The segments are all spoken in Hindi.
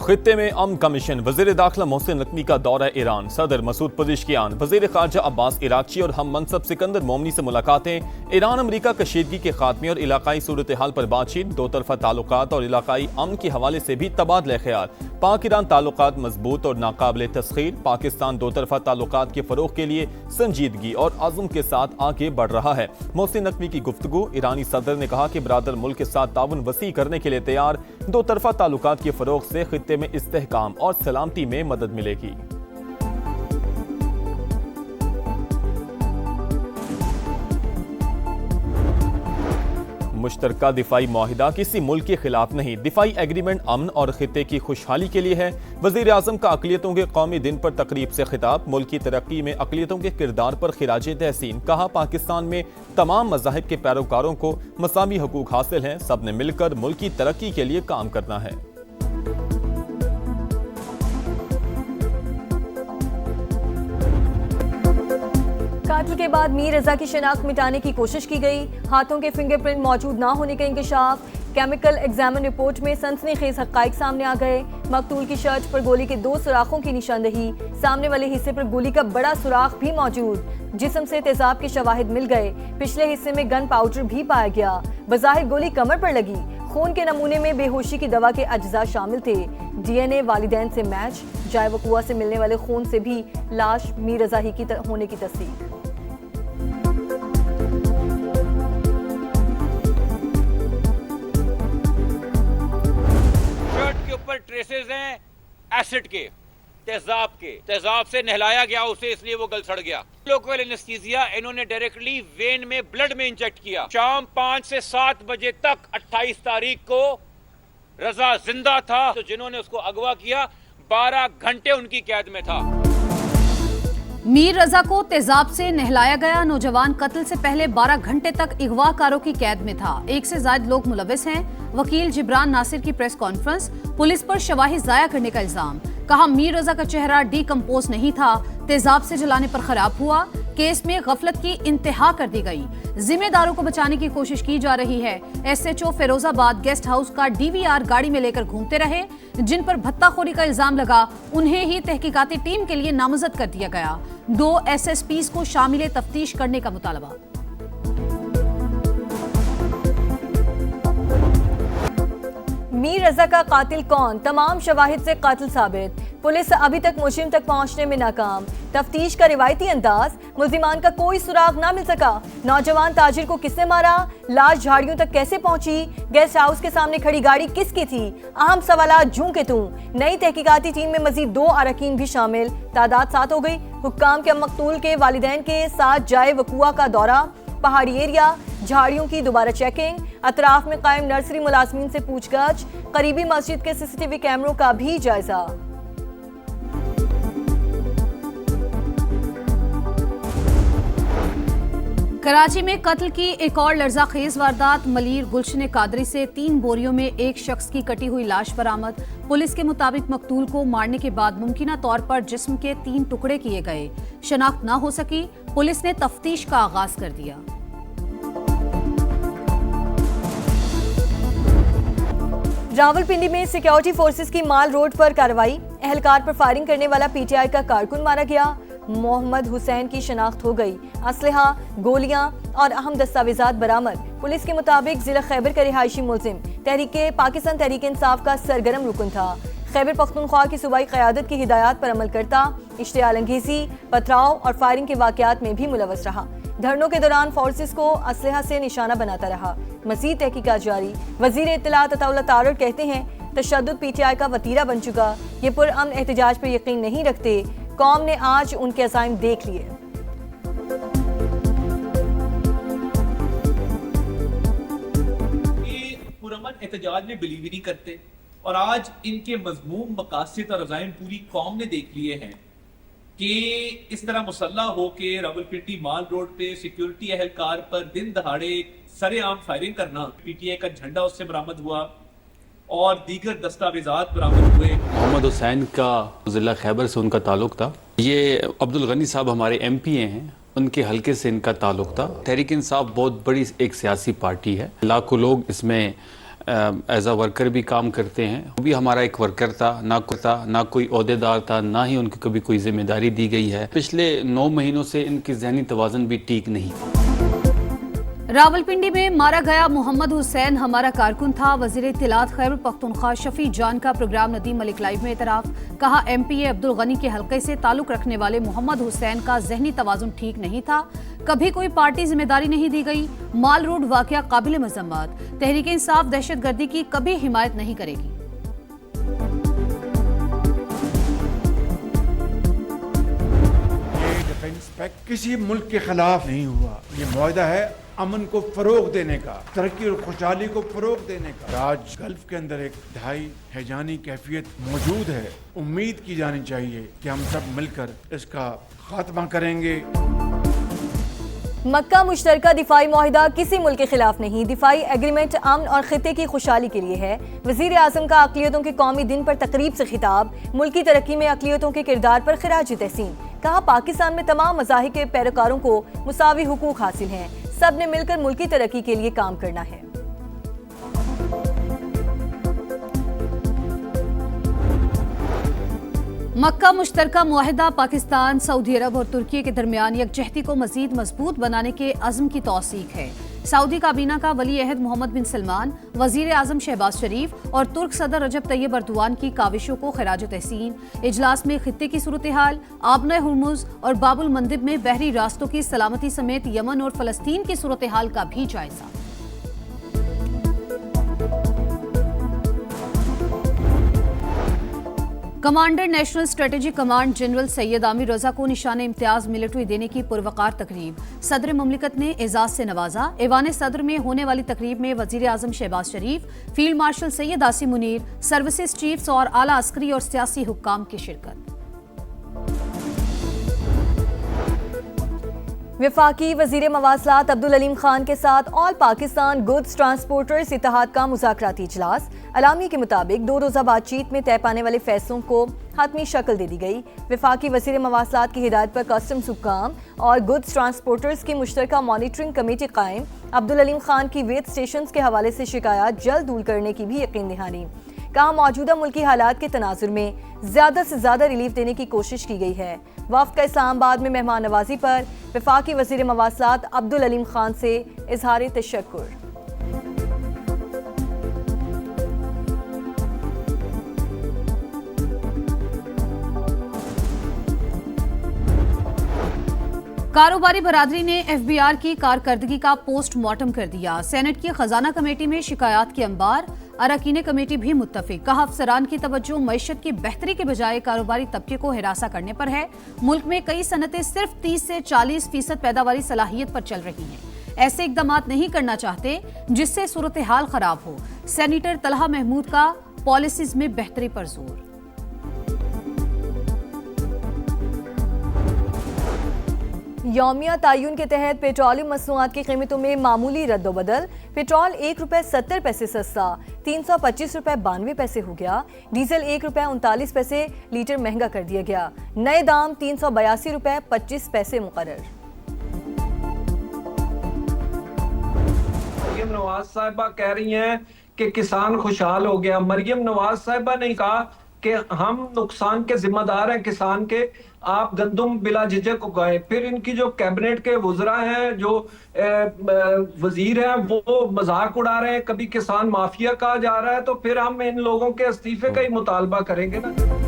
खित्ते में अमन कमीशन, वजीर दाखिला मोहसिन नकवी का दौरा ईरान, सदर मसूद पजेश्कियान, वजीर खारजा अब्बास इराकची और हम मनसब सिकंदर मोमनी से मुलाकातें, ईरान अमरीका कशीदगी के खात्मे और इलाकाई सूरत हाल पर बातचीत, दो तरफा ताल्लुकात और इलाकाई अमन के हवाले से भी तबादला ख्याल। पाक ईरान ताल्लुकात मजबूत और नाकाबिल तस्खीर, पाकिस्तान दो तरफा ताल्लुकात के फरोग के लिए संजीदगी और आज़म के साथ आगे बढ़ रहा है। मोहसिन नकवी की गुफ्तगू, ईरानी सदर ने कहा कि बरादर मुल्क के साथ ताउन वसी करने के लिए तैयार, दो तरफा ताल्लुकात के फरोग से खित्ते में इस्तेहकाम और सलामती में मदद मिलेगी। मुश्तरका दिफाई मुआहिदा किसी मुल्क के खिलाफ नहीं, दिफाई एग्रीमेंट अमन और खित्ते की खुशहाली के लिए है। वजीर आजम का अक़लियतों के कौमी दिन पर तकरीब से खिताब, मुल्क की तरक्की में अक़लियतों के किरदार पर खिराज तहसीन। कहा, पाकिस्तान में तमाम मज़ाहिब के पैरोकारों को मसावी हकूक हासिल हैं, सब ने मिलकर मुल्क की तरक्की के लिए काम करना है। कातिल के बाद मीर रजा की शनाख्त मिटाने की कोशिश की गई, हाथों के फिंगरप्रिंट मौजूद न होने का इंकशाफ, केमिकल एग्जामिन रिपोर्ट में सनसनीखेज हक़ाइक़ सामने आ गए। मकतूल की शर्ट पर गोली के 2 सुराखों की निशानदही, सामने वाले हिस्से पर गोली का बड़ा सुराख भी मौजूद, जिस्म से तेजाब के शवाहिद मिल गए, पिछले हिस्से में गन पाउडर भी पाया गया। बज़ाहिर गोली कमर पर लगी, खून के नमूने में बेहोशी की दवा के अज्जा शामिल थे। DNA वालिदैन से मैच, जाए वकुआ से मिलने वाले खून से भी लाश मीर रजा ही की होने की तस्दीक। ऊपर ट्रेसेस हैं एसिड के, तेजाब से नहलाया गया उसे, इसलिए वो गल सड़ गया। लोकल एनेस्थीसिया इन्होंने डायरेक्टली वेन में ब्लड में इंजेक्ट किया। शाम 5 से 7 बजे तक 28 तारीख को रजा जिंदा था, तो जिन्होंने उसको अगवा किया 12 घंटे उनकी कैद में था। मीर रजा को तेजाब से नहलाया गया, नौजवान कत्ल से पहले 12 घंटे तक अगवाकारों की कैद में था। 1 से ज्यादा लोग मुलविस हैं। वकील जिब्रान नासिर की प्रेस कॉन्फ्रेंस, पुलिस पर शवाहिद जाया करने का इल्जाम। कहा, मीर रजा का चेहरा डीकम्पोज नहीं था, तेजाब से जलाने पर खराब हुआ। केस में गफलत की इंतहा कर दी गई, जिम्मेदारों को बचाने की कोशिश की जा रही है। SHO फिरोजाबाद गेस्ट हाउस का DVR गाड़ी में लेकर घूमते रहे, जिन पर भत्ताखोरी का इल्जाम लगा उन्हें ही तहकीकाती टीम के लिए नामजद कर दिया गया। 2 SSPs को शामिल तफ्तीश करने का मुतालबा। मीर रजा का कातिल कौन, तमाम शवाहिद से कातिल साबित, पुलिस अभी तक मुजरिम तक पहुंचने में नाकाम। तफ्तीश का रिवायती अंदाज, मुल्जिमान का कोई सुराग ना मिल सका। नौजवान ताजिर को किसने मारा, लाश झाड़ियों तक कैसे पहुंची, गेस्ट हाउस के सामने खड़ी गाड़ी किसकी थी, अहम सवालात जूं के तूं। नई तहकीकाती टीम में मजीद 2 अरकान भी शामिल, तादाद 7 हो गई। हुक्काम के मकतूल के वालिदैन के साथ जाए वकुआ का दौरा, पहाड़ी एरिया, झाड़ियों की दोबारा चेकिंग, अतराफ में कायम नर्सरी मुलाजमीन से पूछगछ, करीबी मस्जिद के CCTV कैमरों का भी जायजा। कराची में कत्ल की एक और लर्जाखेज वारदात, मलीर गुलशन कादरी से 3 बोरियों में एक शख्स की कटी हुई लाश बरामद। पुलिस के मुताबिक मकतूल को मारने के बाद मुमकिना तौर पर जिस्म के 3 टुकड़े किए गए, शनाख्त न हो सकी। पुलिस ने तफ्तीश का आगाज कर दिया। रावलपिंडी में सिक्योरिटी फोर्सेस की माल रोड पर कार्रवाई, एहलकार पर फायरिंग करने वाला PTI का कारकुन मारा गया। मोहम्मद हुसैन की शनाख्त हो गई, असलहा, गोलियां और अहम दस्तावेजात बरामद। पुलिस के मुताबिक जिला खैबर का रिहायशी मुलजिम पाकिस्तान तहरीक इंसाफ का सरगर्म रुकन था। खैबर पख्तूनख्वा की सूबाई क़यादत की हिदायत पर अमल करता, इश्तियाल अंगेजी, पथराव और फायरिंग के वाक़यात में भी मुलव्वस रहा। धरनों के दौरान फोर्सेस को असलहा से निशाना बनाता रहा। मज़ीद तहकीकात जारी। वज़ीर इत्तलात अताउल्लाह तारड़ कहते हैं, तशद्दुद PTI का वतीरा बन चुका, ये पुरअमन एहतजाज पर यकीन नहीं रखते। कौम ने आज उनके अज़ाइम देख लिए। पुरअमन एहतजाज में बिलीव ही नहीं करते, और आज इनके मज़मूम मकासद और अज़ाइम पूरी कौम ने देख लिए हैं कि इस तरह मुसल्ला होके रावलपिंडी माल रोड पे सिक्योरिटी एहलकार पर दिन दहाड़े सरेआम फायरिंग करना। PTI का झंडा उससे बरामद हुआ और दीगर दस्तावेजात बरामद हुए। मोहम्मद हुसैन का जिला खैबर से उनका ताल्लुक था। ये अब्दुल गनी साहब हमारे MPA हैं, उनके हलके से इनका ताल्लुक था। तहरीक इंसाफ बहुत बड़ी एक सियासी पार्टी है, लाखों लोग इसमें एज अ वर्कर भी काम करते हैं। वो भी हमारा एक वर्कर था, ना कोई ओहदेदार था, ना ही उनको कभी कोई जिम्मेदारी दी गई है। पिछले 9 महीनों से इनकी ज़हनी तवाज़ुन भी ठीक नहीं। रावलपिंडी में मारा गया मोहम्मद हुसैन हमारा कारकुन था। वजीर इत्तलात खैबर पख्तूनख्वा शफी जान का प्रोग्राम नदीम मलिक लाइव में इतराफ। कहा MPA अब्दुल गनी के हलके से ताल्लुक रखने वाले मोहम्मद हुसैन का जहनी तवाजुन ठीक नहीं था। कभी कोई पार्टी जिम्मेदारी नहीं दी गई। माल रोड वाकया काबिल मजम्मत। तहरीक इंसाफ दहशतगर्दी की कभी हिमायत नहीं करेगी। ये डिफेंस पैक्ट किसी मुल्क के खिलाफ नहीं हुआ। ये मुआहदा है अमन को फरोग देने का, तरक्की और खुशहाली को फरोग देने का। आज गल्फ के अंदर एक ढाई हैजानी कैफियत मौजूद है। उम्मीद की जानी चाहिए कि हम सब मिलकर इसका खात्मा करेंगे। मक्का मुश्तरका दिफाई मुआहिदा किसी मुल्क के खिलाफ नहीं। दिफाई एग्रीमेंट अमन और खिते की खुशहाली के लिए है। वजीर आजम का अक़लियतों के कौमी दिन पर तकरीब से खिताब। मुल्की तरक्की में अक़लियतों के किरदार पर खिराज तहसीन। कहा पाकिस्तान में तमाम मज़ाहिब के पैरोकारों को मुसावी हुकूक हासिल हैं। सब ने मिलकर मुल्की तरक्की के लिए काम करना है। मक्का मुश्तरका मुआहिदा पाकिस्तान, सऊदी अरब और तुर्की के दरमियान यकजहती को मजीद मजबूत बनाने के अज़्म की तौसीक है। सऊदी काबीना का वली अहद मोहम्मद बिन सलमान, वजीर आजम शहबाज शरीफ और तुर्क सदर रजब तैयब अर्दोआन की काविशों को खिराज तहसीन। इजलास में खित्ते की सूरत हाल, आबना हुर्मुज और बाबुल मंदिब में बहरी रास्तों की सलामती समेत यमन और फलस्तीन की सूरत हाल का भी जायजा। Commander national strategic command general Syed Aamir Raza को निशान इम्तियाज मिलिट्री देने की पुरवकार तकरीब। सदर मुमलिकत ने एजाज से नवाजा। ऐवान सदर में होने वाली तकरीब में वजीर आजम Shehbaz Sharif, field marshal Syed Asim Munir, services chiefs और आला अस्करी और सियासी हुक्काम की शिरकत। वफाकी वजीर मवासलात अब्दुल अलीम खान के साथ ऑल पाकिस्तान गुड्स ट्रांसपोर्टर्स इत्तेहाद का मुज़ाकराती इजलास। अलामी के मुताबिक 2 रोज़ा बातचीत में तय पाने वाले फैसलों को हतमी शक्ल दे दी गई। वफाकी वजीर मवासलात की हिदायत पर कस्टम्स हुक्काम और गुड्स ट्रांसपोर्टर्स की मुश्तरका मॉनिटरिंग कमेटी कायम। अब्दुल अलीम खान की वेद स्टेशन के हवाले से शिकायत जल्द दूर करने की भी यकीन दहानी। कहा मौजूदा मुल्की हालात के तनाजुर में ज्यादा से ज्यादा रिलीफ देने की कोशिश की गई है। वफ्द का इस्लामाबाद में मेहमान नवाजी पर वफाकी वजीर मवासलात अब्दुल अलीम खान से इजहार तशक्कुर। कारोबारी बरादरी ने FBR की कारकर्दगी का पोस्टमार्टम कर दिया। सेनेट की खजाना कमेटी में शिकायत के अंबार, अरकान कमेटी भी मुत्तफिक। कहा अफसरान की तवज्जो मईशत की बेहतरी के बजाय कारोबारी तबके को हिरासा करने पर है। मुल्क में कई सनतें सिर्फ 30 से 40% पैदावारी सलाहियत पर चल रही हैं। ऐसे इकदाम नहीं करना चाहते जिससे सूरत हाल खराब हो। सेनेटर तलहा महमूद का पॉलिसीज में बेहतरी पर जोर। यौमिया तायुन के तहत पेट्रोलियम मसनूआत की कीमतों में मामूली रद्दोबदल। पेट्रोल ₹1.70 सस्ता 325 रुपए 92 पैसे हो गया। डीजल ₹1.39 लीटर महंगा कर दिया गया। नए दाम ₹382 रुपए 25 पैसे मुकर्रर। मरियम नवाज साहिबा कह रही हैं कि किसान खुशहाल हो गया। मरियम नवाज साहिबा ने कहा कि हम नुकसान के जिम्मेदार हैं किसान के, आप गंदुम बिला झिझक उगाए। फिर इनकी जो कैबिनेट के वज़रा हैं, जो वजीर हैं, वो मजाक उड़ा रहे हैं। कभी किसान माफिया कहा जा रहा है, तो फिर हम इन लोगों के इस्तीफे का ही मुतालबा करेंगे ना।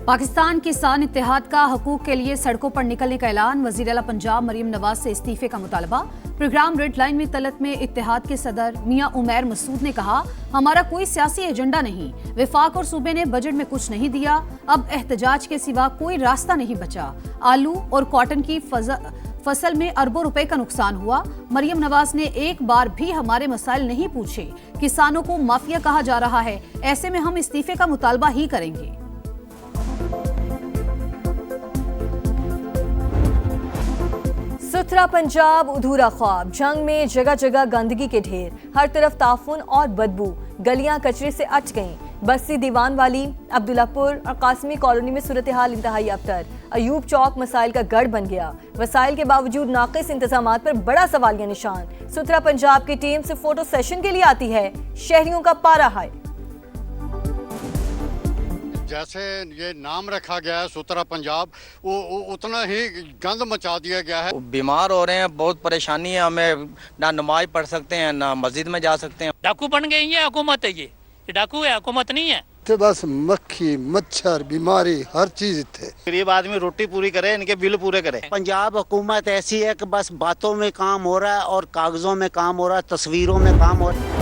पाकिस्तान किसान इत्तेहाद का हकूक के लिए सड़कों पर निकलने का ऐलान। वज़ीर आला पंजाब मरियम नवाज से इस्तीफे का मुतालबा। प्रोग्राम रेड लाइन में तलत में इत्तेहाद के सदर मियां उमैर मसूद ने कहा, हमारा कोई सियासी एजेंडा नहीं। वफाक और सूबे ने बजट में कुछ नहीं दिया, अब एहतजाज के सिवा कोई रास्ता नहीं बचा। आलू और कॉटन की फसल में अरबों रुपए का नुकसान हुआ। मरियम नवाज ने एक बार भी हमारे मसाइल नहीं पूछे। किसानों को माफिया कहा जा रहा है, ऐसे में हम इस्तीफे का मुतालबा ही करेंगे। सुथरा पंजाब अधूरा ख्वाब। जंग में जगह जगह गंदगी के ढेर, हर तरफ ताफुन और बदबू। गलियां कचरे से अट गईं। बस्ती दीवान वाली, अब्दुल्लापुर और कासमी कॉलोनी में सूरत हाल इंतहाई अबतर। अयूब चौक मसाइल का गढ़ बन गया। वसाइल के बावजूद नाकिस इंतजामात पर बड़ा सवालिया निशान। सुथरा पंजाब की टीम से फोटो सेशन के लिए आती है, शहरियों का पारा हाई। जैसे ये नाम रखा गया है सुथरा पंजाब, वो उतना ही गंद मचा दिया गया है। बीमार हो रहे हैं, बहुत परेशानी है, हमें ना नमाज पढ़ सकते हैं ना मस्जिद में जा सकते हैं। डाकू बन गई है हुकूमत, ये डाकू है, हुकूमत नहीं है। तो बस मक्खी मच्छर बीमारी हर चीज थे। गरीब आदमी रोटी पूरी करे, इनके बिल पूरे करे। पंजाब हुकूमत ऐसी है कि बस बातों में काम हो रहा है और कागजों में काम हो रहा है, तस्वीरों में काम हो रहा है।